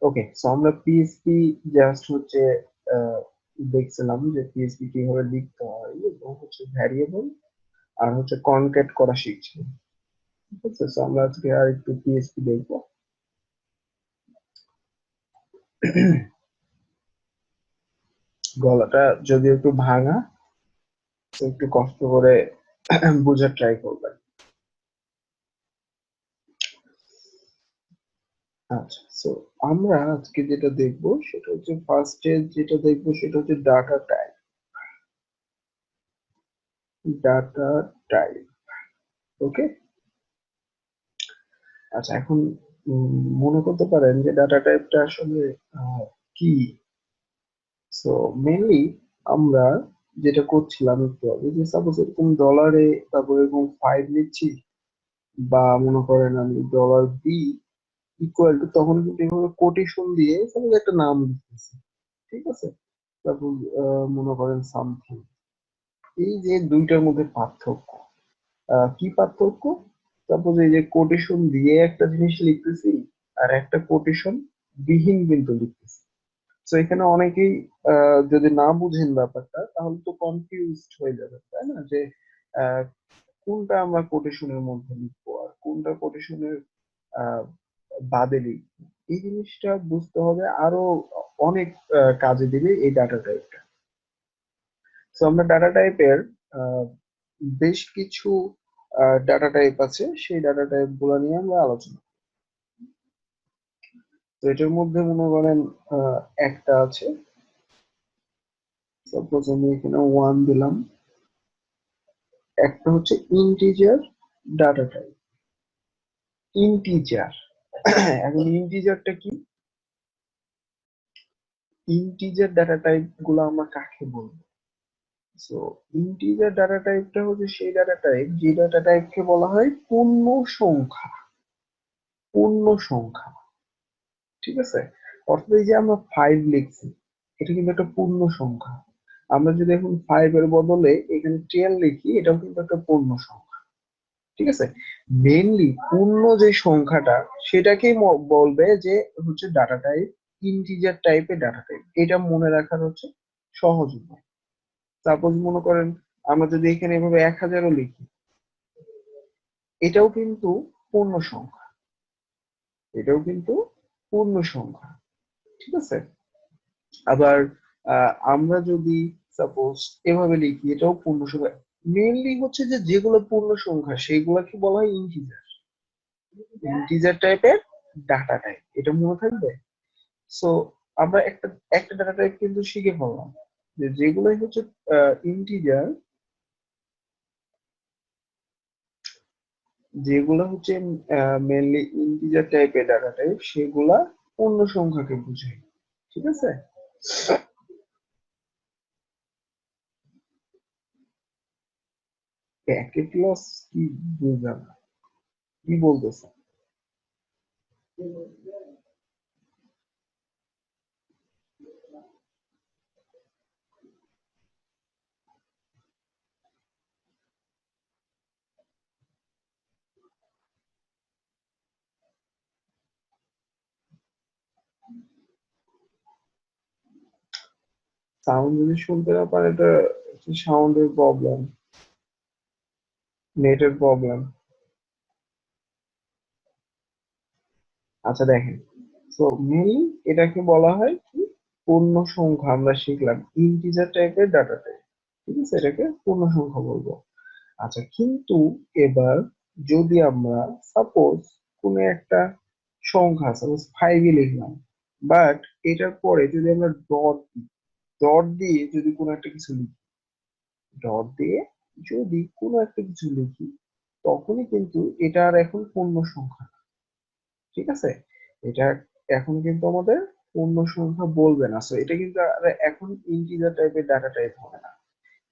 ওকে, so আমরা PHP just হচ্ছে আহ, দেখছিলাম যে পিএইচপি কিভাবে লিখতে হয় এবং হচ্ছে ভ্যারিয়েবল আর হচ্ছে কনক্যাট করা শিখছি। ঠিক আছে, সো আমরা আজকে আর একটু পিএইচপি দেখবো। গলাটা যদি একটু ভাঙা, তো একটু কষ্ট করে বোঝার ট্রাই করবেন। আচ্ছা, সো আমরা আজকে যেটা দেখবো সেটা হচ্ছে ফার্স্টে যেটা দেখবো সেটা হচ্ছে ডাটা টাইপ। ডাটা টাইপ, ওকে। আচ্ছা, এখন মনে করতে পারেন যে ডাটা টাইপটা আসলে কি। সো মেনলি আমরা যেটা করছিলাম একটু আগে, যে সাপোজ এরকম ডলারে তারপর এরকম ফাইভ লিখছি, বা মনে করেন আমি ডলার বি ইকুয়াল টু, তখন কিন্তু এভাবে কোটেশন দিয়ে সাপোজ একটা নাম লিখতেছি। ঠিক আছে, তারপর মনে করেন সামথিং। এই যে দুইটার মধ্যে পার্থক্য, কি পার্থক্য? সাপোজ এই যে কোটেশন দিয়ে একটা জিনিস লিখতেছি, আর একটা কোটেশন বিহীন কিন্তু লিখতেছি। তো এখানে অনেকেই যদি না বুঝেন ব্যাপারটা, তাহলে তো কনফিউজড হয়ে যাবে, তাই না? যে আহ, কোনটা আমরা কোটেশনের মধ্যে লিখবো আর কোনটা কোটেশনের বাদে লিখবো। এই জিনিসটা বুঝতে হবে, আরো অনেক কাজে দিবে এই ডাটা টাইপটা। তো আমরা ডাটা টাইপের বেশ কিছু ডাটা টাইপ আছে, সেই ডাটা টাইপ গুলো নিয়ে আমরা আলোচনা। তো এটার মধ্যে মনে করেন একটা আছে, সাপোজ আমি এখানে ওয়ান দিলাম। একটা হচ্ছে ইন্টিজার ডাটা টাইপ। ইন্টিজার এখন ইন্টিজারটা কি? ইন্টিজার ডাটা টাইপ গুলো আমরা কাকে বলবো? সো ইন্টিজার ডাটা টাইপটা হচ্ছে সেই ডাটা টাইপ যে ডাটা টাইপকে বলা হয় পূর্ণ সংখ্যা। পূর্ণ সংখ্যা, ঠিক আছে। অর্থাৎ এই যে আমরা ফাইভ লিখছি, এটা কিন্তু একটা পূর্ণ সংখ্যা। আমরা যদি এখন ফাইভ এর বদলে এখানে টেন লিখি, এটাও কিন্তু একটা পূর্ণ সংখ্যা। ঠিক আছে, মেইনলি পূর্ণ যে সংখ্যাটা, সেটাকেই বলবে যে হচ্ছে ডাটা টাইপ, ইন্টিজার টাইপের ডাটা টাইপ। এটা মনে রাখার হচ্ছে সহজ উপায়। সাপোজ মনে করেন আমরা যদি এখানে এভাবে 1000ও লিখি, এটাও কিন্তু পূর্ণ সংখ্যা। এটাও কিন্তু পূর্ণ সংখ্যা, ঠিক আছে। আবার আমরা যদি সাপোজ এভাবে লিখি, এটাও পূর্ণ সংখ্যা। মেইনলি হচ্ছে যে যেগুলো পূর্ণ সংখ্যা সেগুলোকে বলা হয় ইন্টিজার। ইন্টিজার টাইপের ডাটা টাইপ, এটা মনে থাকবে। সো আমরা একটা একটা ডাটা টাইপ কিন্তু শিখে ফেললাম, যে যেগুলোই হচ্ছে ইন্টিজার, যেগুলো হচ্ছে মেনলি ইন্টিজার টাইপের ডাটা টাইপ, সেগুলা পূর্ণ সংখ্যাকে বোঝায়। ঠিক আছে, প্যাকেট লস কি? বুঝলাম না, কি বলতেছে? সাউন্ড যদি শুনতে না পারে, এটা সাউন্ডের প্রবলেম, নেটের প্রবলেম। আচ্ছা দেখেন, তো মেইনলি এটাকে বলা হয় কি? পূর্ণ সংখ্যা। আমরা শিখলাম ইন্টিজার টাইপের ডাটা টাইপ, ঠিক আছে, এটাকে পূর্ণ সংখ্যা বলবো। আচ্ছা, কিন্তু এবার যদি আমরা সাপোজ কোনো একটা সংখ্যা, সাপোজ ফাইভই লিখলাম, বাট এটার পরে যদি আমরা ডট দিই, ডট দিয়ে যদি কোনো একটা কিছু লিখি, ডট দিয়ে যদি কোনো একটা কিছু লিখি, তখনই কিন্তু এটা আর এখন পূর্ণ সংখ্যা না। ঠিক আছে, এটা এখন কিন্তু আমাদের পূর্ণ সংখ্যা বলবে না। সো এটা কিন্তু আর এখন ইন্টিজার টাইপের ডাটা টাইপ হবে না,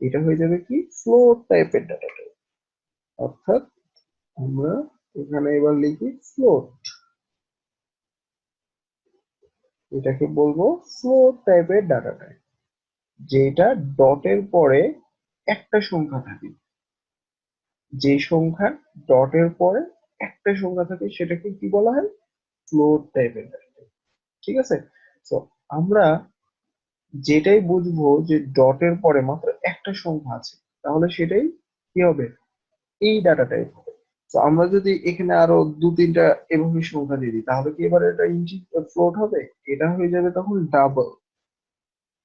এটা হয়ে যাবে কি? ফ্লোট টাইপের ডাটা টাইপ। অর্থাৎ আমরা এখানে এবার লিখি ফ্লোট, এটাকে বলবো ফ্লোট টাইপের ডাটা টাইপ, যেটা ডটের পরে একটা সংখ্যা থাকে। যে সংখ্যা ডটের পরে একটা সংখ্যা থাকে সেটাকে কি বলা হয়? ফ্লোট টাইপের ডাটা টাইপ। ঠিক আছে। তো আমরা যেটাই বুঝবো যে ডটের পরে মাত্র একটা সংখ্যা আছে, তাহলে সেটাই কি হবে, এই ডাটা টাইপ হবে। তো আমরা যদি এখানে আরো দু তিনটা এভাবে সংখ্যা দিয়ে দিই, তাহলে কি এবার এটা ইন্টি ফ্লোট হবে? এটা হয়ে যাবে তখন ডাবল,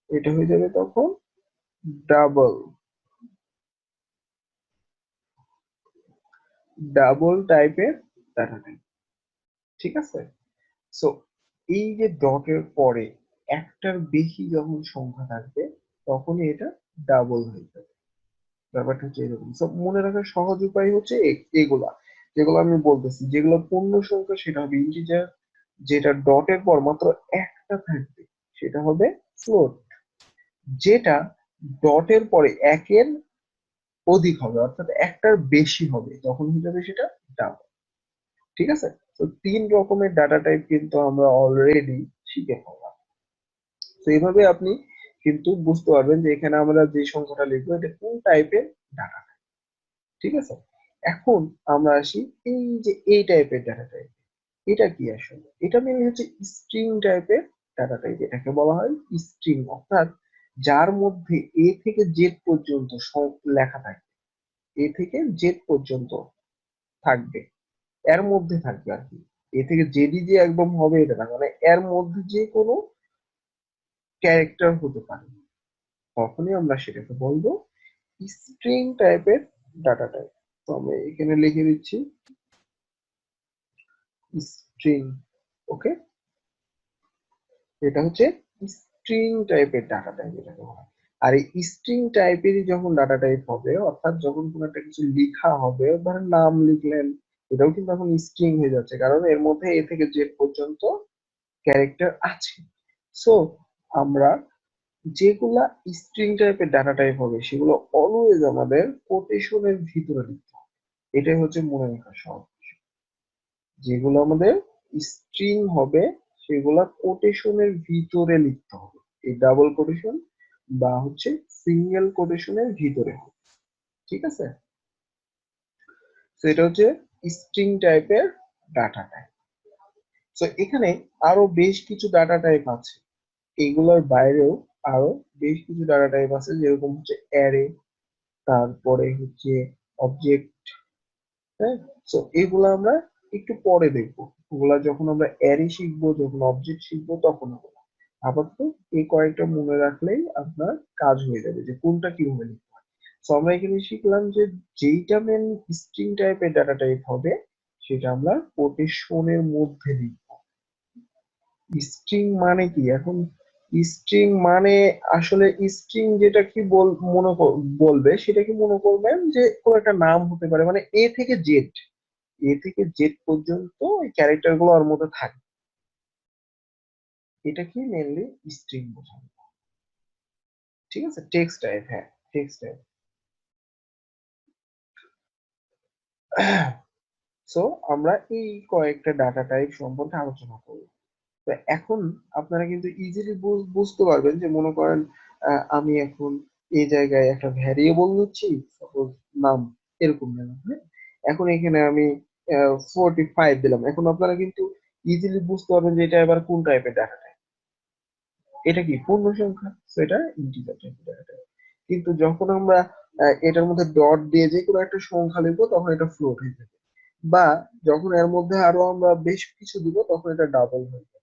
এটা হয়ে যাবে তখন ডাবল, ডাবল টাইপের ডাটা টাইপ। ঠিক আছে। সো এই যে ডটের পরে একটার বেশি যখন সংখ্যা থাকবে, তখনই এটা ডাবল হয়ে যাবে। ব্যাপারটা হচ্ছে এরকম। সব মনে রাখার সহজ উপায় হচ্ছে এগুলা, যেগুলো আমি বলতেছি, যেগুলো পূর্ণ সংখ্যা সেটা হবে ইন্টিজার, যেটা ডটের পর মাত্র একটা থাকবে সেটা হবে ফ্লোট, যেটা ডটের পরে একের অধিক হবে অর্থাৎ একটার বেশি হবে তখন হয়ে যাবে সেটা ডাবল। ঠিক আছে। তো তিন রকমের ডাটা টাইপ কিন্তু আমরা অলরেডি শিখে ফেললাম। তো এইভাবে আপনি কিন্তু বুঝতে পারবেন যে এখানে আমরা যে সংখ্যাটা লিখবো এটা কোন টাইপের ডাটা। ঠিক আছে। এখন আমরা আসি এই যে এই টাইপের ডাটা টাইপ, এটা কি আসলে? এটা মেনলি হচ্ছে স্ট্রিং টাইপের ডাটা টাইপ। এটাকে বলা হয় স্ট্রিং, অর্থাৎ যার মধ্যে এ থেকে জেড পর্যন্ত সব লেখা থাকে, এ থেকে জেড পর্যন্ত থাকবে, এর মধ্যে থাকবে আর কি। এ থেকে জেডই যে একদম হবে এটা না, মানে এর মধ্যে যে কোনো ক্যারেক্টার হতে পারে, তখনই আমরা সেটাকে বলবো স্ট্রিং টাইপের ডাটা টাইপ। তো আমরা এখানে লিখে দিচ্ছি স্ট্রিং। ওকে, এটা হচ্ছে স্ট্রিং টাইপের ডাটা টাইপ এটাকে বলা হয়। আর এই স্ট্রিং টাইপেরই যখন ডাটা টাইপ হবে, অর্থাৎ যখন কোনো একটা কিছু লেখা হবে, ধরেন নাম লিখলেন, এটাও কিন্তু এখন স্ট্রিং হয়ে যাচ্ছে, কারণ এর মধ্যে এ থেকে জেড পর্যন্ত ক্যারেক্টার আছে। সো আমরা যেগুলা স্ট্রিং টাইপের ডাটা টাইপ হবে সেগুলো অলওয়েজ আমাদের কোটেশনের ভিতরে লিখতে হবে। এটাই হচ্ছে মনে রাখার সহজ বিষয়। যেগুলো আমাদের স্ট্রিং হবে সেগুলা কোটেশনের ভিতরে লিখতে হবে, এই ডাবল কোটেশন বা হচ্ছে সিঙ্গেল কোটেশনের ভিতরে হবে। ঠিক আছে। তো এটা হচ্ছে স্ট্রিং টাইপের ডাটা টাইপ। তো এখানে আরো বেশ কিছু ডাটা টাইপ আছে, এগুলোর বাইরেও আরো বেশ কিছু ডাটা টাইপ আছে, যেরকম হচ্ছে অ্যারে, তারপরে হচ্ছে অবজেক্ট। হ্যাঁ। তো এগুলো আমরা একটু পরে দেখবো, ওগুলা যখন আমরা অ্যারে শিখবো, যখন অবজেক্ট শিখবো তখন ওগুলো। আপাতত এই কয়েকটা মনে রাখলেই আপনার কাজ হয়ে যাবে যে কোনটা কিভাবে লিখতে হয়। তো আমরা এখানে শিখলাম যে যেইটা মেন স্ট্রিং টাইপের ডাটা টাইপ হবে সেটা আমরা কোটেশনের মধ্যে লিখবো। স্ট্রিং মানে কি এখন? স্ট্রিং মানে আসলে স্ট্রিং যেটা কি বলবে সেটা কি মনে করবেন যে কোন একটা নাম হতে পারে, মানে এ থেকে জেড, এ থেকে জেড পর্যন্ত এই ক্যারেক্টার গুলো ওর মধ্যে থাকে, এটা কি মেনলি স্ট্রিং বোঝানো। ঠিক আছে, টেক্সট টাইপ, হ্যাঁ টেক্সট টাইপ। সো আমরা এই কয়েকটা ডাটা টাইপ সম্পর্কে আলোচনা করব। তো এখন আপনারা কিন্তু ইজিলি বুঝতে পারবেন যে মনে করেন আমি এখন এই জায়গায় একটা ভ্যারিয়েবল নিচ্ছি, সাপোজ নাম, এরকম নিলাম, হ্যাঁ। এখন এখানে আমি 45 দিলাম, এখন আপনারা কিন্তু ইজিলি বুঝতে পারবেন যে এটা এবার কোন টাইপের ডাটা টাইপ। এটা কি পূর্ণ সংখ্যা, তো এটা ইন্টিজার টাইপের ডাটা টাইপ। কিন্তু যখন আমরা এটার মধ্যে ডট দিয়ে যে কোনো একটা সংখ্যা লিখবো তখন এটা ফ্লোট হয়ে যাবে, বা যখন এর মধ্যে আরো আমরা বেশ কিছু দিব তখন এটা ডাবল হয়ে যাবে,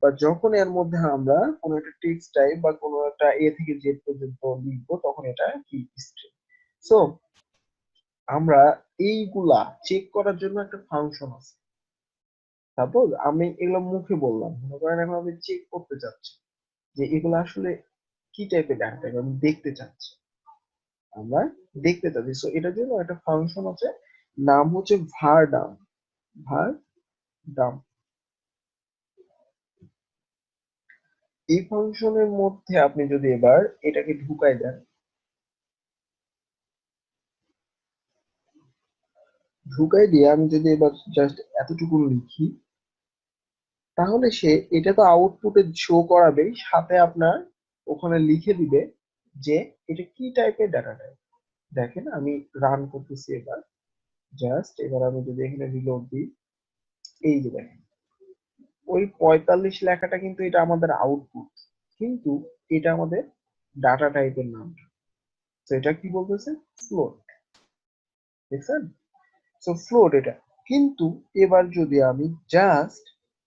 বা যখন এর মধ্যে আমরা কোনো একটা টেক্সট টাইপ বা কোনো একটা এ থেকে জেড পর্যন্ত লিখবো তখন এটা কি স্ট্রিং। সো আমরা এইগুলা চেক করার জন্য একটা ফাংশন আছে। সাপোজ আমি এগুলো মুখে বললাম, মনে করেন এখন আমি চেক করতে চাচ্ছি যে এগুলো আসলে কি টাইপের ডাটা টাইপ আমি দেখতে চাচ্ছি, আমরা দেখতে চাচ্ছি। সো এটার জন্য একটা ফাংশন আছে, নাম হচ্ছে var ডাম। var ডাম, এই ফাংশনের মধ্যে আপনি যদি এবার এটাকে ঢুকাই দেন, ঢুকাই দিয়ে আমি যদি এবার জাস্ট এতটুকু লিখি, তাহলে সে এটা তো আউটপুটে শো করাবেই, সাথে আপনার ওখানে লিখে দিবে যে এটা কি টাইপের ডাটা টাইপ। দেখেন আমি রান করতেছি এবার, জাস্ট এবার আমি যদি এখানে রিলোড দিই, এই যে দেখেন ওই 45 লেখাটা কিন্তু এটা আমাদের আউটপুট, কিন্তু এটা আমাদের ডাটা টাইপের নাম। তো এটা কি বলতেছে? ফ্লোট। দেখছেন? সো ফ্লোট এটা। কিন্তু এবার যদি আমি জাস্ট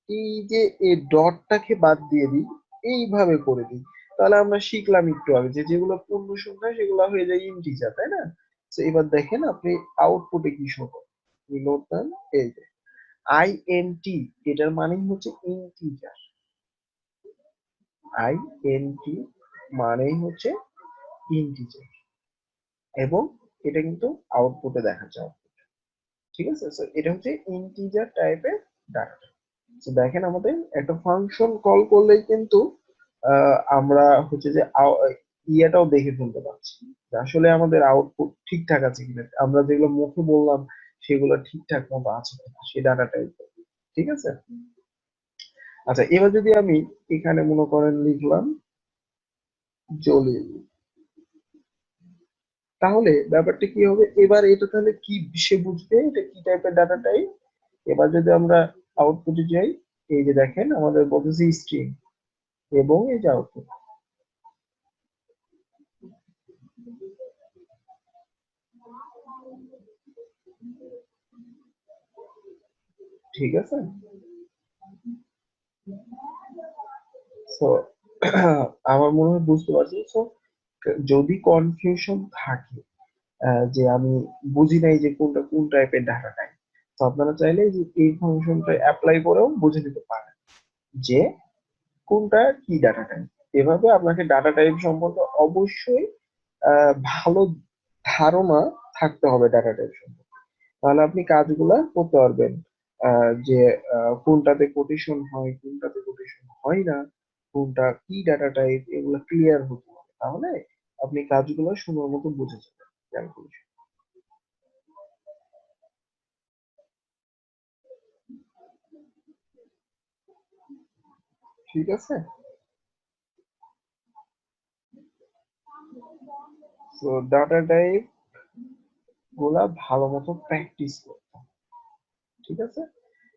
এই যে এই ডটটাকে বাদ দিয়ে দিই, এইভাবে করে দিই, তাহলে আমরা শিখলাম একটু আগে যে যেগুলো পূর্ণ সংখ্যা সেগুলো হয়ে যায় ইন্টিজার, তাই না? তো এবার দেখেন আপনি আউটপুটে কি শো করে। নোট দেন, এই যে আইএনটি, এটার মানে হচ্ছে ইন্টিজার। আইএনটি মানেই হচ্ছে ইন্টিজার, এবং এটা কিন্তু আউটপুটে দেখা যায়। ঠিক আছে, সো এটা হচ্ছে ইন্টিজার টাইপের ডাটা। তো দেখেন আমাদের একটা ফাংশন কল করলেই কিন্তু আমরা হচ্ছে যে ইয়েটাও দেখে ফেলতে পারছি যে আসলে আমাদের আউটপুট ঠিকঠাক আছে কিনা, আমরা যেগুলো মুখে বললাম সেগুলো ঠিকঠাক মতো আছে কিনা সেই ডাটাটাই। ঠিক আছে। আচ্ছা, এবার যদি আমি এখানে মনে করেন লিখলাম জলিল, তাহলে ব্যাপারটা কি হবে? এবার এটা তাহলে কি সে বুঝবে এটা কি টাইপের ডাটা টাইপ। এবার যদি আমরা আউটপুটে যাই, এই যে দেখেন আমাদের বলতেছে স্ট্রিং, এবং এই যে আউটপুট। ঠিক আছে। সো আমার মনে হয় বুঝতে পারছি। সো যদি কনফিউশন থাকে যে আমি বুঝি নাই যে কোনটা কোন টাইপের ডাটা টাইপ, তো আপনারা চাইলে যে এই ফাংশনটা অ্যাপ্লাই করেও বুঝে নিতে পারেন যে কোনটা কি ডাটা টাইপ। এভাবে আপনাকে ডাটা টাইপ সম্পর্কে অবশ্যই ভালো ধারণা থাকতে হবে ডাটা টাইপ সম্পর্কে, তাহলে আপনি কাজগুলা করতে পারবেন। যে কোনটাতে কোটেশন হয়, কোনটাতে কোটেশন হয় না, কোনটা কি ডাটা টাইপ, এগুলো ক্লিয়ার হতে হবে, তাহলে আপনি কাজগুলো সুন্দর মতো বুঝে যাবেন ক্যালকুলেশন। ঠিক আছে। তো ডাটা টাইপ গুলা ভালো মতো প্র্যাকটিস করতে হবে। ঠিক আছে।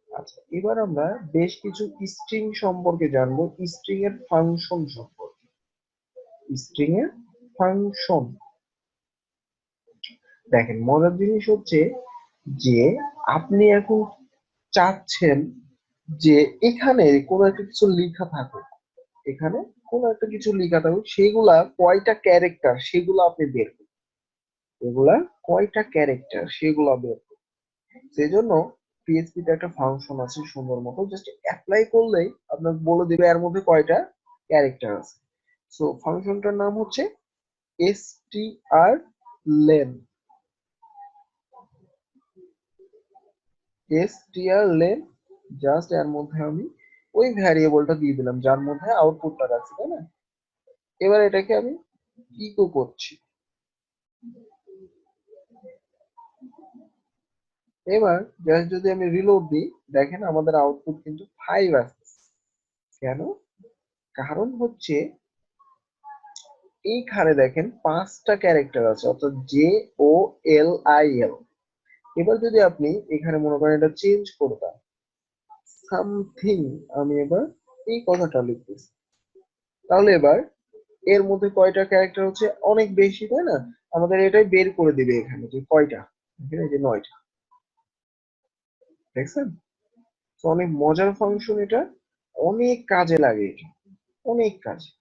আচ্ছা, এবার আমরা বেশ কিছু স্ট্রিং সম্পর্কে জানবো, স্ট্রিং এর ফাংশন সম্পর্কে। স্ট্রিং এর ফাংশন, দেখেন মজার জিনিস হচ্ছে যে আপনি এখন চাচ্ছেন যে এখানে কোনো একটা কিছু লেখা থাকুক, এখানে কোনো একটা কিছু লেখা থাকুক, সেগুলা কয়টা ক্যারেক্টার সেগুলো আপনি বের করুন, এগুলা কয়টা ক্যারেক্টার সেগুলো বের করুন। সেই জন্য পিএইচপি তে একটা ফাংশন আছে সুন্দর মতো, জাস্ট অ্যাপ্লাই করলেই আপনাকে বলে দিবে এর মধ্যে কয়টা ক্যারেক্টার আছে। সো ফাংশনটার নাম হচ্ছে str len। str len, just এর মধ্যে আমি ওই ভ্যারিয়েবলটা দিয়ে দিলাম যার মধ্যে আউটপুটটা রাখছি, তাই না? এবার এটাকে আমি ইকো করছি। এবার জাস্ট যদি আমি রিলোড দিই, দেখেন আমাদের আউটপুট কিন্তু 5 আসছে। কেন? কারণ হচ্ছে এইখানে দেখেন 5টা ক্যারেক্টার আছে, অর্থাৎ JOLIL। এবার যদি আপনি এখানে মনে করেন এটা চেঞ্জ করতাম সামথিং, আমি এবার এই কথাটা লিখতেছি, তাহলে এবার এর মধ্যে কয়টা ক্যারেক্টার হচ্ছে? অনেক বেশি, তাই না? আমাদের এটাই বের করে দিবে এখানে যে কয়টা, এখানে যে 9টা। দেখছেন? তো অনেক মজার ফাংশন এটা, অনেক কাজে লাগে এটা, অনেক কাজে।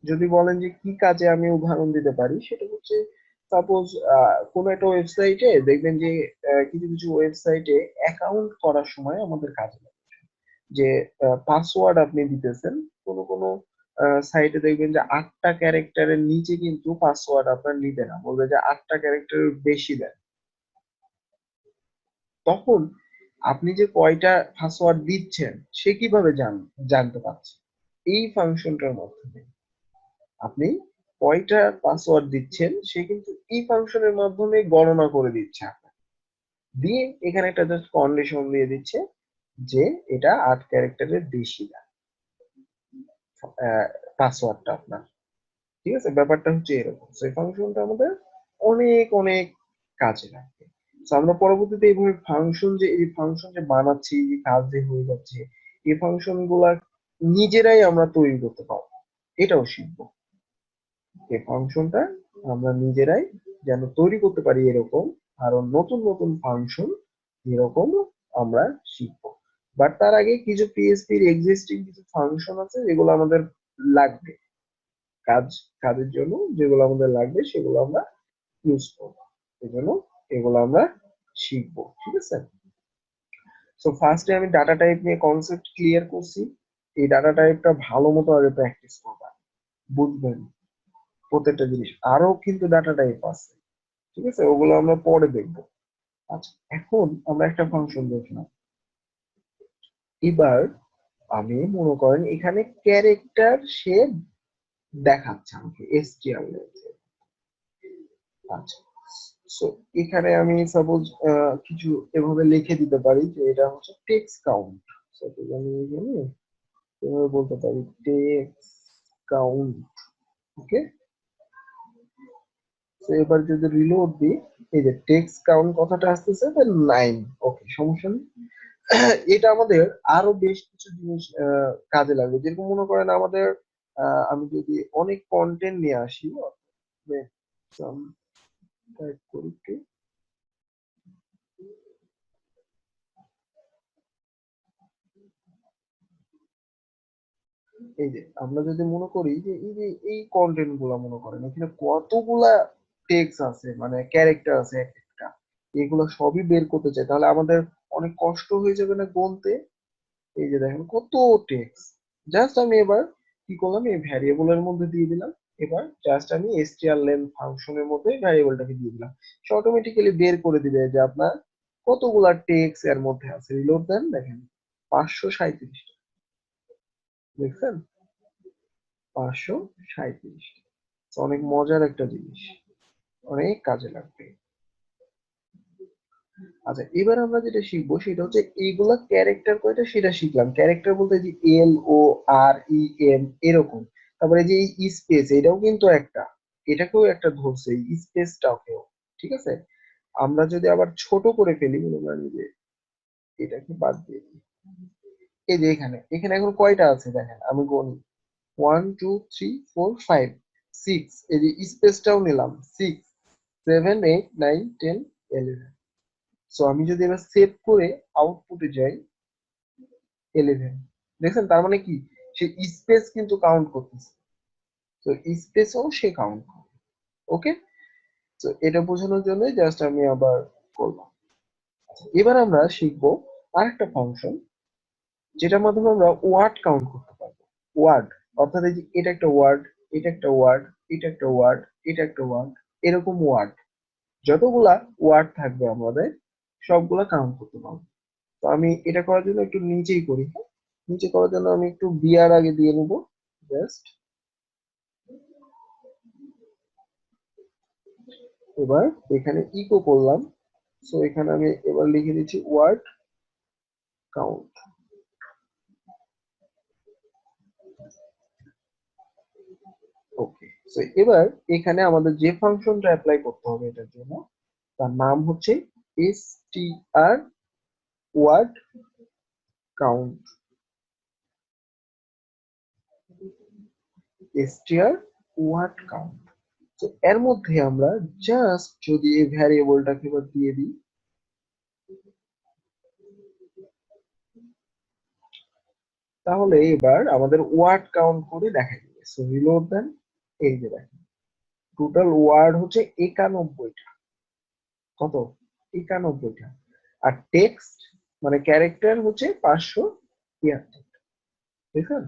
যদি বলেন যে কি কাজে আমি উদাহরণ দিতে পারি, সেটা হচ্ছে সাপোজ কোন একটা ওয়েবসাইটে দেখবেন যে কিছু কিছু ওয়েবসাইটে অ্যাকাউন্ট করার সময় আমাদের কাজে লাগে যে পাসওয়ার্ড আপনি দিতেছেন, কোন কোন সাইটে দেখবেন যে 8টা ক্যারেক্টারের নিচে কিন্তু পাসওয়ার্ড আপনার নিবে না, বলবে যে 8টা ক্যারেক্টারের বেশি দেন। তখন আপনি যে কয়টা পাসওয়ার্ড দিচ্ছেন সে কিভাবে জানতে পারছে? এই ফাংশনটার মাধ্যমে আপনি কয়টা পাসওয়ার্ড দিচ্ছেন সে কিন্তু এই ফাংশনের মাধ্যমে গণনা করে দিচ্ছে আপনাকে, দিয়ে এখানে একটা জাস্ট কন্ডিশন দিয়ে দিচ্ছে যে এটা 8 ক্যারেক্টারের বেশি না পাসওয়ার্ডটা আপনার। ঠিক আছে, ব্যাপারটা হচ্ছে এরকম। সেই ফাংশনটা আমাদের অনেক অনেক কাজে লাগবে। আমরা পরবর্তীতে এইভাবে ফাংশন যে বানাচ্ছি, যে কাজ যে হয়ে যাচ্ছে, এই ফাংশন গুলা নিজেরাই আমরা তৈরি করতে পারবো, এটাও শিখবো। এই ফাংশনটা আমরা নিজেরাই যেন তৈরি করতে পারি, এরকম আরো নতুন নতুন ফাংশন এরকম আমরা শিখবো। বাট তার আগে কিছু পিএইচপির এক্সিস্টিং কিছু ফাংশন আছে যেগুলো আমাদের লাগবে, কাজ কাজের জন্য যেগুলো আমাদের লাগবে সেগুলো আমরা ইউজ করবো। এই জন্য এগুলো আমরা শিখবো, ঠিক আছে। সো ফার্স্টে আমি ডাটা টাইপ নিয়ে কনসেপ্ট ক্লিয়ার করছি। এই ডাটা টাইপটা ভালো মতো আগে প্র্যাকটিস করবা, বুঝবেন প্রত্যেকটা জিনিস। আরো কিন্তু ডাটা টাইপ আছে, ঠিক আছে, ওগুলো আমরা পরে দেখবো। আচ্ছা, এখন আমরা একটা ফাংশন দেখলাম। এবার আমি মনে করেন এখানে ক্যারেক্টার সে দেখাচ্ছে আমাকে এসটিআর। আচ্ছা, সো এখানে আমি সাপোজ কিছু এভাবে লিখে দিতে পারি যে এটা হচ্ছে টেক্সট কাউন্ট। সাপোজ আমি এখানে এভাবে বলতে পারি টেক্সট কাউন্ট। ওকে, তো এবার যদি রিলোড দিই, এই যে টেক্সট কাউন্ট কথাটা আসতেছে 9। ওকে, সমস্যা নেই। এটা আমাদের আরো বেশ কিছু জিনিস কাজে লাগবে। যেরকম মনে করেন আমাদের আমি যদি অনেক কন্টেন্ট নিয়ে আসি, টাইপ করি একটু। এই যে আমরা যদি মনে করি যে এই কন্টেন্ট গুলা মনে করেন এখানে কতগুলা টেক্সট আছে, মানে ক্যারেক্টার আছে এক একটা, এগুলো সবই বের করতে চাই, তাহলে আমাদের অনেক কষ্ট হয়ে যাবে না গুনতে। এই যে দেখেন কত টেক্সট। জাস্ট আমি এবার কি করলাম, এই ভ্যারিয়েবল এর মধ্যে দিয়ে দিলাম। এবার জাস্ট আমি strlen ফাংশনের মধ্যে ভ্যারিয়েবলটাকে দিয়ে দিলাম, সে অটোমেটিক্যালি বের করে দিবে যে আপনার কতগুলা টেক্সট এর মধ্যে আছে। রিলোড দেন, দেখেন 537। দেখছেন, 537। অনেক মজার একটা জিনিস, অনেক কাজে লাগবে। আচ্ছা, এবার আমরা যেটা শিখবো সেটা হচ্ছে এইগুলা ক্যারেক্টার কয়টা সেটা শিখলাম। ক্যারেক্টার বলতে যে LOREM এরকম। তারপরে যে এই স্পেস, এটাও কিন্তু একটা, এটাকেও একটা ধরছে, এই স্পেসটাকেও, ঠিক আছে। আমরা যদি আবার ছোট করে ফেলি, মনে করেন যে এটাকে বাদ দিয়ে দিই। এই যে এখানে এখানে এখন কয়টা আছে দেখেন, আমি গণি 1 2 3 4 5 6। এই যে স্পেসটাও নিলাম 6 7 8 9 10 11। সো আমি যদি এবার সেভ করে আউটপুটে যাই 11, দেখছেন তার মানে কি, সে স্পেস কিন্তু কাউন্ট করতেছে। তো স্পেসও সে কাউন্ট করে। ওকে, তো এটা বোঝানোর জন্য জাস্ট আমি আবার করলাম। আচ্ছা, এবার আমরা শিখবো আরেকটা ফাংশন যেটার মাধ্যমে আমরা ওয়ার্ড কাউন্ট করতে পারবো। ওয়ার্ড, অর্থাৎ এই যে এটা একটা ওয়ার্ড, এটা একটা ওয়ার্ড, এটা একটা ওয়ার্ড, এটা একটা ওয়ার্ড, এরকম ওয়ার্ড যতগুলা ওয়ার্ড থাকবে আমাদের সবগুলা কাউন্ট করতে পারবো। তো আমি এটা করার জন্য একটু নিচেই করি, হ্যাঁ। নিচে করার জন্য আমি একটু বিয়ার আগে দিয়ে নেবো, জাস্ট। এবার এখানে ইকো করলাম। সো এখানে আমি এবার লিখে দিচ্ছি ওয়ার্ড কাউন্ট। ওকে, সো এবার এখানে আমাদের যে ফাংশনটা অ্যাপ্লাই করতে হবে এটার জন্য, তার নাম হচ্ছে str word count. str word count. তো এর মধ্যে আমরা জাস্ট যদি এই ভ্যারিয়েবলটাকে এবার দিয়ে দিই, তাহলে এবার আমাদের ওয়ার্ড কাউন্ট করে দেখা যাবে। সো রিলোড দেন, এই যে দেখেন টোটাল ওয়ার্ড হচ্ছে 91টা। কত? 91টা। আর টেক্সট মানে ক্যারেক্টার হচ্ছে 573। দেখেন,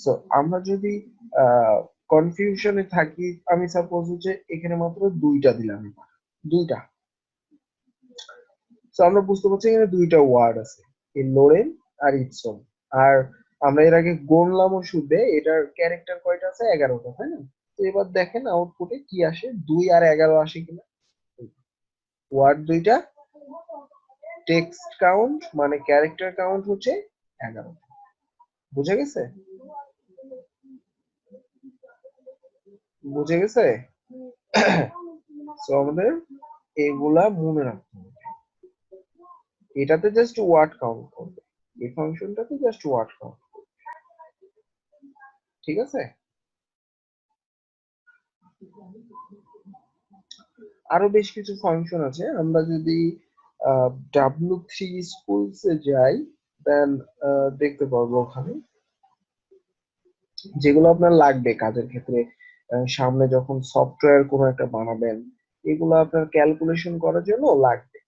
সো আমরা যদি কনফিউশনে থাকি, আমি সাপোজ হচ্ছে এখানে মাত্র দুইটা দিলাম, এবার দুইটা। সো আমরা বুঝতে পারছি এখানে দুইটা ওয়ার্ড আছে, এই লোরেন আর ইপসন। আর আমরা এর আগে গণলামও শুদ্ধে, এটার ক্যারেক্টার কয়টা আছে, 11টা, তাই না? তো এবার দেখেন আউটপুটে কি আসে, 2 আর 11 আসে কিনা। ওয়ার্ড দুইটা, টেক্সট কাউন্ট মানে ক্যারেক্টার কাউন্ট হচ্ছে 11। বুঝে গেছে? বুঝে গেছে? তো আমাদের এগুলা মনে রাখতে হবে। এটাতে জাস্ট ওয়ার্ড কাউন্ট করবে, এই ফাংশনটাতে জাস্ট ওয়ার্ড কাউন্ট, ঠিক আছে। আরো বেশ কিছু ফাংশন আছে, আমরা যদি W3 স্কুলস এ যাই দেন দেখতে পারবো ওখানে যেগুলো আপনার লাগবে কাজের ক্ষেত্রে। সামনে যখন সফটওয়্যার কোনো একটা বানাবেন, এগুলো আপনার ক্যালকুলেশন করার জন্য লাগবে।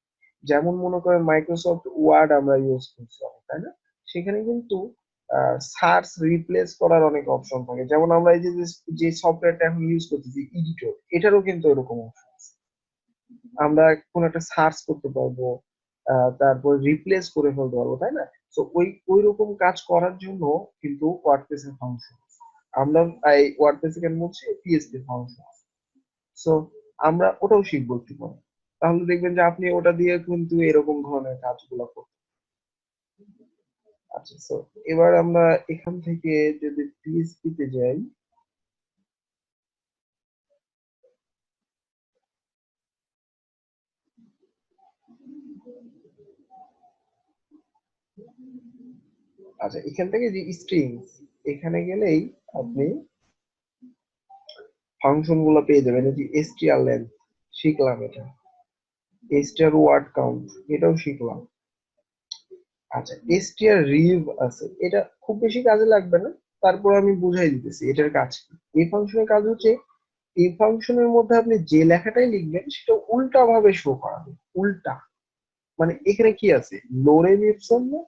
যেমন মনে করেন মাইক্রোসফট ওয়ার্ড আমরা ইউজ করছি, তাই না? সেখানে কিন্তু সার্চ রিপ্লেস করার অনেক অপশন থাকে। যেমন আমরা এই যে যে সফটওয়্যারটা এখন ইউজ করতেছি এডিটর, এটারও কিন্তু এরকম অপশন আছে। আমরা কোন একটা সার্চ করতে পারবো, তারপর রিপ্লেস করে ফেলতে পারবো, তাই না? তো ওই রকম কাজ করার জন্য কিন্তু ওয়ার্ডপ্রেসের ফাংশন, আমরা এই ওয়ার্ডপ্রেসের মধ্যে পিএসপি ফাংশন, সো আমরা ওটাও শিখবো একটু পরে। তাহলে দেখবেন যে আপনি ওটা দিয়ে কিন্তু এরকম ধরনের কাজগুলো করতে। আচ্ছা, সো এবার আমরা এখান থেকে যদি পিএসপি তে যাই, আচ্ছা এখান থেকে যে স্ট্রিংস, এখানে গেলেই আপনি ফাংশন গুলো পেয়ে যাবেন। এই যে str লেন্থ শিখলাম, এটা str ওয়ার্ড কাউন্ট এটাও শিখলাম। আচ্ছা str রিভ আছে, এটা খুব বেশি কাজে লাগবে না, তারপর আমি বুঝাই দিতেছি এটার কাজ কি। এই ফাংশনের কাজ হচ্ছে এই ফাংশনের মধ্যে আপনি যে লেখাটাই লিখবেন সেটা উল্টা ভাবে শো করাবে, উল্টা। মানে এখানে কি আছে, লোরেন ইপসন না,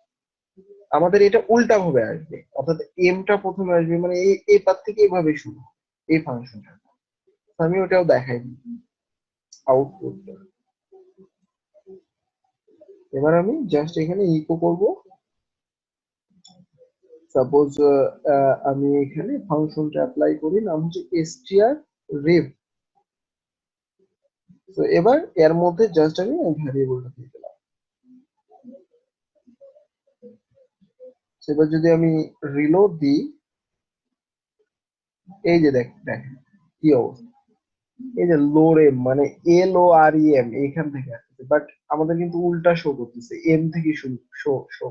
আমাদের এটা উল্টা ভাবে আসবে, অর্থাৎ এমটা প্রথমে আসবে, মানে এই পার থেকে এইভাবে শুরু এই ফাংশনটা। আমি ওটাও দেখাই দিই আউটপুট। এবার আমি জাস্ট এখানে ইকো করব, সাপোজ আমি এখানে ফাংশনটা অ্যাপ্লাই করি, নাম হচ্ছে str rev। তো এবার এর মধ্যে জাস্ট আমি ভ্যারিয়েবলটা দিয়ে দিলাম। এবার যদি আমি রিলোড দিই, এই যে দেখেন কি অবস্থা, এই যে লোরেম মানে LOREM এখান থেকে আসছে, বাট আমাদের কিন্তু উল্টা শো করতেছে, এম থেকে শুরু শো শো,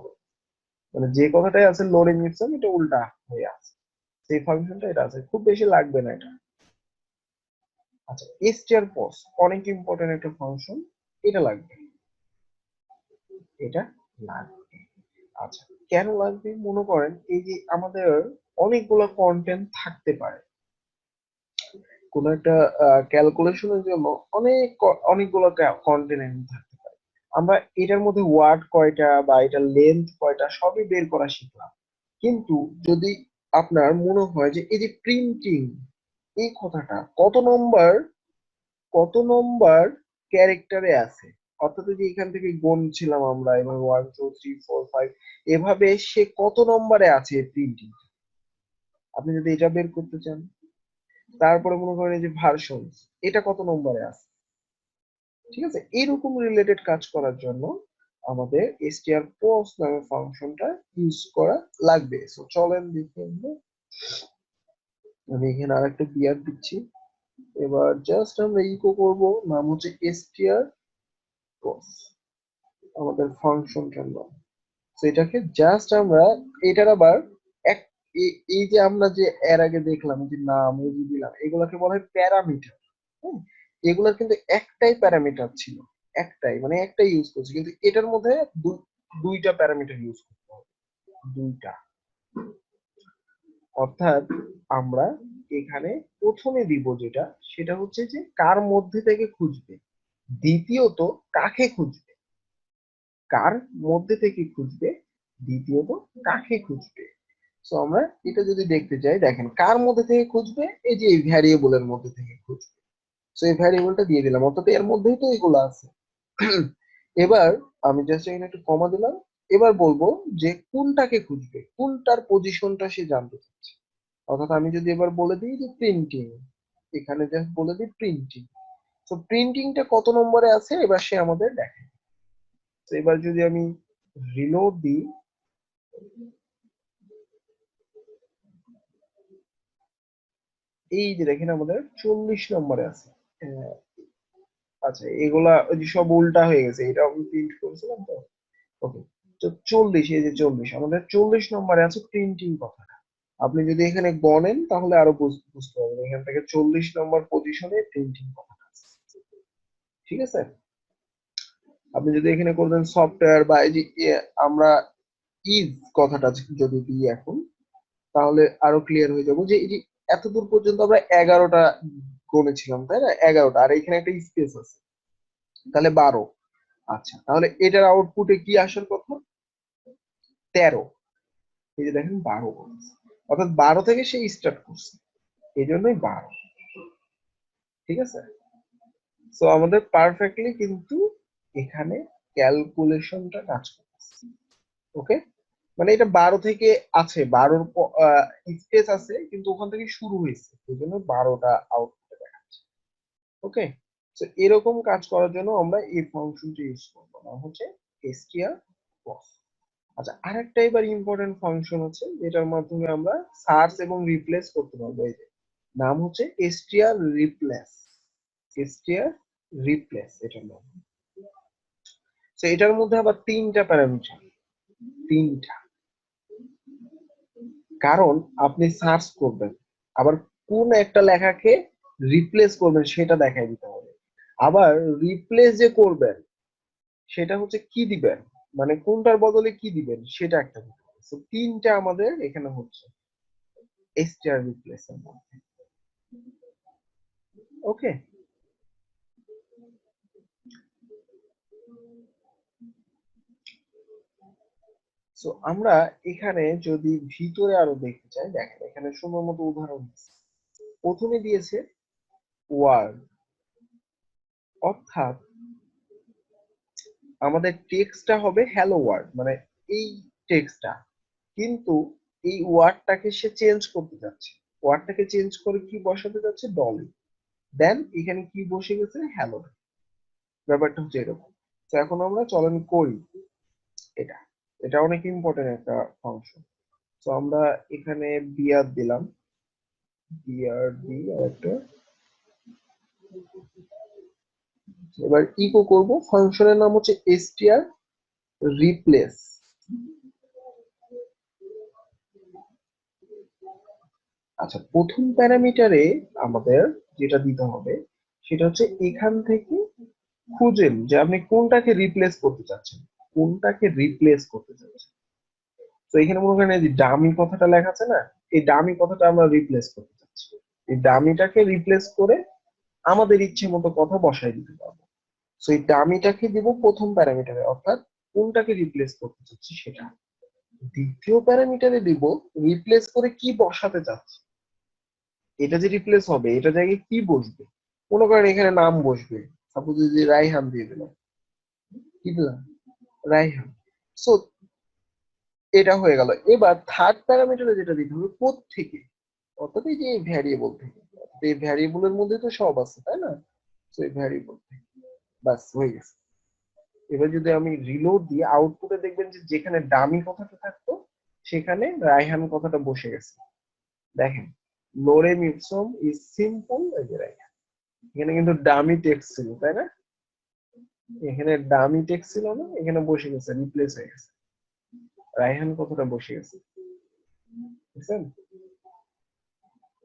মানে যে কথাটাই আছে লোরেম ইপসন এটা উল্টা হয়ে আছে। সেই ফাংশনটা এটা আছে, খুব বেশি লাগবে না এটা। আচ্ছা str pos অনেক ইম্পর্টেন্ট একটা ফাংশন, এটা লাগবে, এটা লাগবে। আচ্ছা কেন লাগবে, মনে করেন এই যে আমাদের অনেকগুলো কন্টেন্ট থাকতে পারে, কোন একটা ক্যালকুলেশনের জন্য অনেকগুলো কন্টেন্ট থাকতে পারে। আমরা এটার মধ্যে ওয়ার্ড কয়টা বা এটা লেন্থ কয়টা সবই বের করা শিখলাম, কিন্তু যদি আপনার মনে হয় যে এই যে প্রিন্টিং এই কথাটা কত নম্বর ক্যারেক্টারে আছে, অর্থাৎ যদি এখান থেকে গুনছিলাম আমরা এভাবে 1 2 3 4 5, এভাবে সে কত নম্বরে আছে প্রিন্টিং, আপনি যদি এটা বের করতে চান। তারপরে মনে করেন এই যে ভার্সন, এটা কত নম্বরে আছে, ঠিক আছে, এরকম রিলেটেড কাজ করার জন্য আমাদের str post নামে ফাংশনটা ইউজ করা লাগবে। সো চলেন দেখি আমরা। আমি এখানে আরেকটা বিয়ার দিচ্ছি, এবার জাস্ট আমরা ইকো করব, নাম হচ্ছে str post, আমাদের ফাংশনটার নাম। তো এটাকে জাস্ট আমরা এটার আবার এক এই যে আমরা যে এর আগে দেখলাম যে নাম এই যে দিলাম, এগুলোকে বলা হয় প্যারামিটার। হ্যাঁ, এগুলোর কিন্তু একটাই প্যারামিটার ছিল, একটাই মানে একটাই ইউজ করছি, কিন্তু এটার মধ্যে দুইটা প্যারামিটার ইউজ করতে হবে, দুইটা। অর্থাৎ আমরা এখানে প্রথমে দিব যেটা, সেটা হচ্ছে যে কার মধ্যে থেকে খুঁজবে, দ্বিতীয়ত কাকে খুঁজবে, কার মধ্যে থেকে খুঁজবে, দ্বিতীয়ত কাকে খুঁজবে। সো আমরা এটা যদি দেখতে চাই, দেখেন কার মধ্যে থেকে খুঁজবে, এই যে এই ভ্যারিয়েবলের মধ্যে থেকে খুঁজবে। সো এই ভ্যারিয়েবলটা দিয়ে দিলাম, অর্থাৎ এর মধ্যেই তো এগুলো আছে। এবার আমি জাস্ট এখানে একটু কমা দিলাম, এবার বলবো যে কোনটাকে খুঁজবে, কোনটার পজিশনটা সে জানতে চাচ্ছে। অর্থাৎ আমি যদি এবার বলে দিই যে প্রিন্টিং, এখানে জাস্ট বলে দিই প্রিন্টিং, তো প্রিন্টিংটা কত নম্বরে আছে এবার সে আমাদের দেখে। তো এবার যদি আমি রিলোড দিই, এই যে দেখেন আমাদের 40 নম্বরে আছে। আচ্ছা এগুলা ওই যে সব উল্টা হয়ে গেছে, এটা আমি প্রিন্ট করেছিলাম তো, ওকে, তো 40, এই যে 40 আমাদের 40 নম্বরে আছে প্রিন্টিং কথাটা। আপনি যদি এখানে গণেন তাহলে আরো বুঝতে পারবেন, এখান থেকে 40 নম্বর পজিশনে প্রিন্টিং কথাটা আছে। ঠিক আছে, আপনি যদি এখানে করবেন সফটওয়্যার বা এই যে আমরা ইজ কথাটা যদি দিই এখন, তাহলে আরো ক্লিয়ার হয়ে যাবো যে এই যে এতদূর পর্যন্ত আমরা 11টা গণেছিলাম তাই না, 11টা, আর এখানে একটা স্পেস আছে, তাহলে 12। আচ্ছা, তাহলে এটার আউটপুটে কি আসার কথা? 13। এই যে দেখেন 12 বলেছে, অর্থাৎ 12 থেকে সে স্টার্ট করছে, এই জন্যই 12। ঠিক আছে, তো আমাদের পারফেক্টলি কিন্তু এখানে ক্যালকুলেশনটা কাজ করছে। ওকে, মানে এটা 12 থেকে আছে, 12র স্পেস আছে কিন্তু ওখান থেকে শুরু হয়েছে, এই জন্য 12টা আউটপুট দেখাচ্ছে। ওকে, তো এরকম কাজ করার জন্য আমরা এই ফাংশনটি ইউজ করবো, নাম হচ্ছে str cross। আচ্ছা, আরেকটা এবার ইম্পর্টেন্ট ফাংশন আছে যেটার মাধ্যমে আমরা সার্চ এবং রিপ্লেস করতে পারবো, এই যে নাম হচ্ছে str replace। str replace এটার নাম। তো এটার মধ্যে আবার তিনটা প্যারামিটার, তিনটা, কারণ আপনি সার্চ করবেন, আবার কোন একটা লেখাকে রিপ্লেস করবেন সেটা দেখাই দিতে হবে, আবার রিপ্লেস যে করবেন সেটা হচ্ছে কি দিবেন, মানে কোনটার বদলে কি দিবেন সেটা একটা দিতে হবে। তো তিনটা আমাদের এখানে হচ্ছে str replace এর মধ্যে। ওকে, সো আমরা এখানে যদি ভিতরে আরো দেখতে চাই, দেখেন এখানে সুন্দর মতো উদাহরণ দিয়েছে। প্রথমে দিয়েছে ওয়ার্ড, অর্থাৎ আমাদের টেক্সটটা হবে হ্যালো ওয়ার্ল্ড, মানে এই টেক্সটটা, কিন্তু এই ওয়ার্ডটাকে সে চেঞ্জ করতে যাচ্ছে, ওয়ার্ডটাকে চেঞ্জ করে কি বসাতে যাচ্ছে, ডলি, দেন এখানে কি বসে গেছে, হ্যালো। ব্যাপারটা হচ্ছে এরকম। তো এখন আমরা চলন করি এটা, এটা অনেক ইম্পর্টেন্ট একটা ফাংশন। তো আমরা এখানে বিআর দিলাম, বিআর দি আর একটা, এবার ইকো করব, ফাংশনের নাম হচ্ছে str replace। আচ্ছা, প্রথম প্যারামিটারে আমাদের যেটা দিতে হবে সেটা হচ্ছে এখান থেকে খুঁজেন যে আপনি কোনটাকে রিপ্লেস করতে চাচ্ছেন, কোনটাকে রিপ্লেস করতে চাচ্ছেন। তো এখানে মনে করেন এই যে ডামি কথাটা লেখা আছে না, এই ডামি কথাটা আমরা রিপ্লেস করতে চাচ্ছি, এই ডামিটাকে রিপ্লেস করে আমাদের ইচ্ছে মতো কথা বসাই দিতে পারবো। তো এই ডামিটাকে দিব প্রথম প্যারামিটারে, অর্থাৎ কোনটাকে রিপ্লেস করতে চাচ্ছি সেটা। দ্বিতীয় প্যারামিটারে দিব রিপ্লেস করে কি বসাতে চাচ্ছি, এটা যে রিপ্লেস হবে এটা জায়গায় কি বসবে, মনে করেন এখানে নাম বসবে, সাপোজ যদি রাইহান দিয়ে দিলাম, কি দিলাম, রাইহান। সো এটা হয়ে গেল। এবার থার্ড প্যারামিটারে যেটা দিতে হবে কোত্থেকে, অর্থাৎ এই যে ভ্যারিয়েবল থেকে, এই ভ্যারিয়েবলের মধ্যে তো সব আছে তাই না, তো এই ভ্যারিয়েবল থেকে, বাস হয়ে গেছে। এবার যদি আমি রিলোড দিয়ে আউটপুটে দেখবেন যে যেখানে ডামি কথাটা থাকতো সেখানে রাইহান কথাটা বসে গেছে। দেখেন, লোরেম ইপসম ইজ সিম্পল, এই যে রাইহান, এখানে কিন্তু ডামি টেক্সট ছিল তাই না, এখানে ডামি টেক্সট ছিল না, এখানে বসে গেছে, রিপ্লেস হয়ে গেছে, রাইহান কথাটা বসে গেছে, বুঝছেন?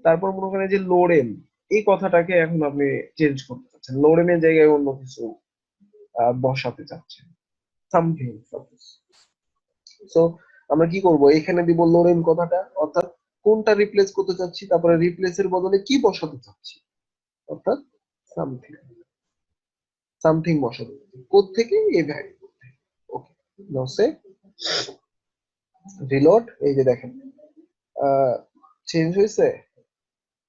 তারপর মনে করেন যে লোরেন, এই কথাটাকে এখন আপনি চেঞ্জ করতে চাচ্ছেন, লোরেনের জায়গায় অন্য কিছু বসাতে চাচ্ছেন, সামথিং সাপোজ। সো আমরা কি করব, এখানে দিব লোরেন কথাটা, অর্থাৎ কোনটা রিপ্লেস করতে চাচ্ছি, তারপরে রিপ্লেসের বদলে কি বসাতে চাচ্ছি, অর্থাৎ সামথিং, সামথিং বসাতে চাচ্ছি, কোত্থেকে, এই ভ্যারিয়েবল থেকে। ওকে, নাও সে রিলোড, এই যে দেখেন চেঞ্জ হয়েছে,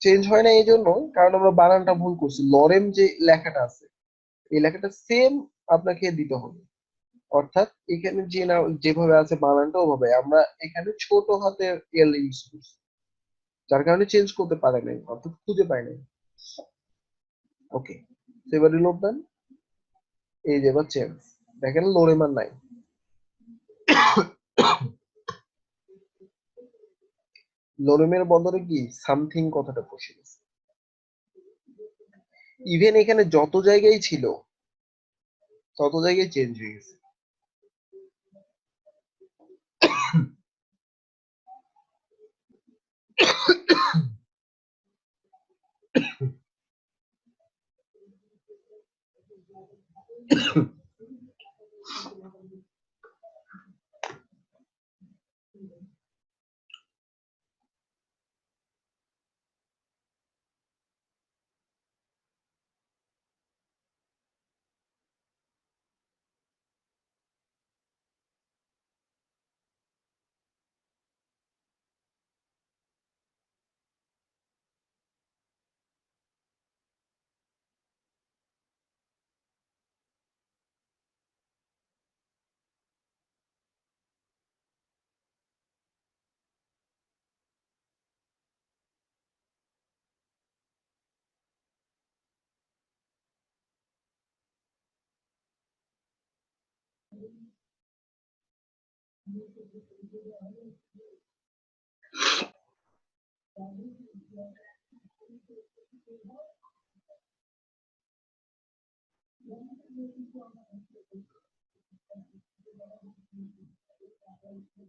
চেঞ্জ হয় না এই জন্য কারণ আমরা বানানটা ভুল করছি, লরেম যে লেখাটা আছে এই লেখাটা সেম আপনাকে দিতে হবে, অর্থাৎ এখানে যে না যেভাবে আছে বানানটা ওভাবে, আমরা এখানে ছোট হাতের এল ইউজ করছি, যার কারণে চেঞ্জ করতে পারে নাই, অর্থাৎ খুঁজে পায় নাই। ওকে, এবার রিলোড দেন, এই যে এবার চেঞ্জ, দেখেন লোরেম আর নাই, লোরেমের বদলে কি সামথিং কথাটা বসে গেছে। ইভেন এখানে যত জায়গায় ছিল তত জায়গায় চেঞ্জ হয়ে গেছে।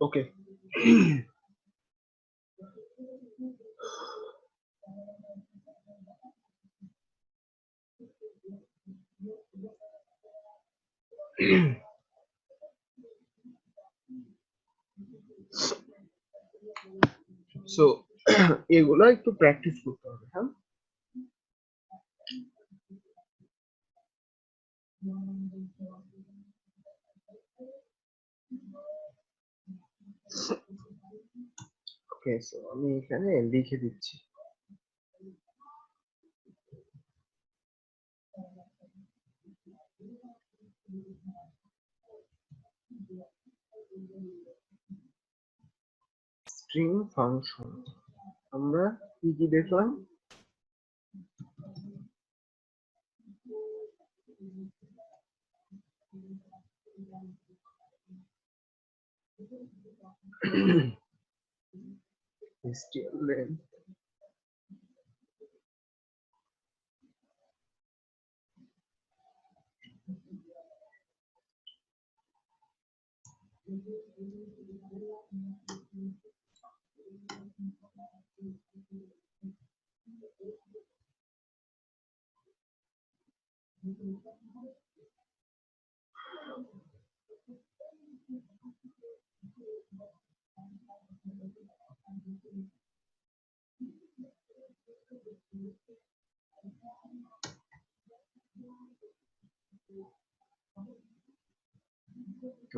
Okay. So এগুলো একটু প্র্যাকটিস করতে হবে, হ্যাঁ। ওকে, সো আমি এখানে লিখে দিচ্ছি। স্ট্রিং ফাংশন আমরা কি কি দেখলাম? stlen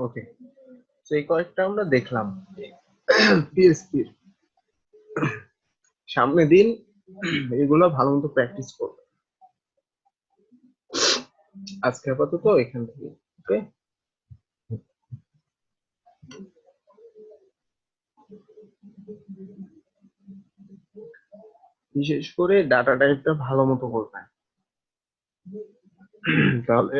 ওকে, তো এই কয়েকটা আমরা দেখলাম পিএসপি। সামনে দিন এগুলো ভালো মতো প্র্যাকটিস করবে। আজকে আপাতত এখান থেকে, ওকে। বিশেষ করে ডাটা টাইপটা ভালো মতো করবে, তাহলে